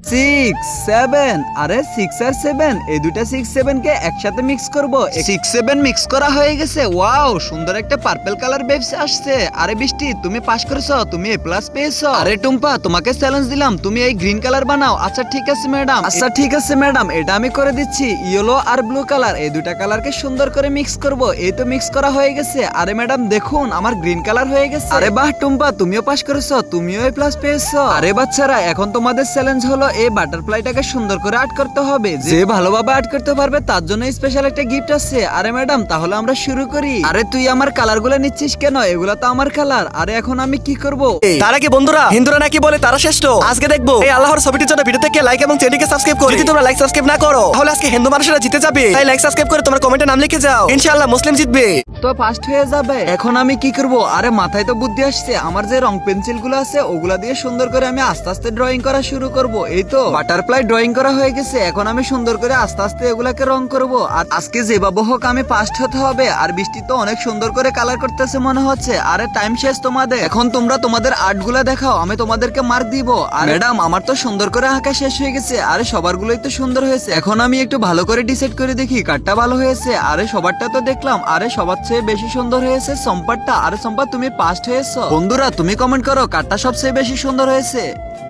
6 7 আরে 6 আর 7 এই দুটা 6 7 কে একসাথে মিক্স করব। 6 7 মিক্স করা হয়ে গেছে। ওয়াও, সুন্দর একটা পার্পল কালার বেবস আসছে। আরে বৃষ্টি, তুমি পাস করেছো, তুমি এ প্লাস পেয়েছো। আরে টুম্পা, তোমাকে চ্যালেঞ্জ দিলাম, তুমি এই গ্রিন কালার বানাও। আচ্ছা ঠিক আছে ম্যাডাম, এটা আমি করে দিচ্ছি। ইয়েলো আর ব্লু কালার এই দুটা কালারকে সুন্দর করে মিক্স করব। এই তো মিক্স করা হয়ে গেছে। আরে ম্যাডাম দেখুন, আমার গ্রিন কালার হয়ে গেছে। আরে বাহ টুম্পা, তুমিও পাস করেছো, তুমিও এ প্লাস পেয়েছো। আরে বাচ্চারা, এখন তোমাদের চ্যালেঞ্জ হলো এই বাটারফ্লাইটাকে সুন্দর করে আর্ট করতে হবে। যে ভালোভাবে আর্ট করতে পারবে তার জন্য স্পেশাল একটা গিফট আছে। আরে ম্যাডাম, তাহলে আমরা শুরু করি। আরে তুই আমার কালার গুলো নিচ্ছিস কেন? এগুলা তো আমার কালার। আরে এখন আমি কি করব? তার আগে বন্ধুরা, হিন্দুরা নাকি বলে তারা শ্রেষ্ঠ। আজকে দেখবো এই আল্লাহর ছবিটির জন্য ভিডিও থেকে লাইক এবং চ্যানেলকে সাবস্ক্রাইব করো। যদি তোমরা লাইক সাবস্ক্রাইব না করো তাহলে আজকে হিন্দু মানুষেরা জিতে যাবে। তাই লাইক সাবস্ক্রাইব করে তোমার কমেন্টে নাম লিখে যাও, ইনশাআল্লাহ মুসলিম জিতবে। তো ফার্স্ট হয়ে যাবে। এখন আমি কি করব? আরে মাথায় তো বুদ্ধি আসছে। আমার যে রং পেন্সিল গুলো আছে ওগুলা দিয়ে সুন্দর করে আমি আস্তে আস্তে ড্রয়িং করা শুরু করব। এই তো বাটারফ্লাই ড্রয়িং করা হয়ে গেছে। এখন আমি সুন্দর করে আস্তে আস্তে এগুলাকে রং করব। আর আজকে যেভাবে হোক আমি ফার্স্ট হতে হবে। আর বৃষ্টি তো অনেক সুন্দর করে কালার করতেছে মনে হচ্ছে। আরে টাইম শেষ তোমাদের। এখন তোমরা তোমাদের আর্ট গুলা দেখাও, আমি তোমাদেরকে মার্ক দিব। আর ম্যাডাম, আমার তো সুন্দর করে আঁকা শেষ হয়ে গেছে। আরে সবার গুলোই তো সুন্দর হয়েছে। এখন আমি একটু ভালো করে ডিসাইড করে দেখি কারটা ভালো হয়েছে। আরে সবারটা তো দেখলাম। আরে সবার চেয়ে বেশি সুন্দর হয়েছে সম্পারটা। আরে সম্পার, তুমি ফার্স্ট হয়েছো। বন্ধুরা তুমি কমেন্ট করো কারটা সবচেয়ে বেশি সুন্দর হয়েছে।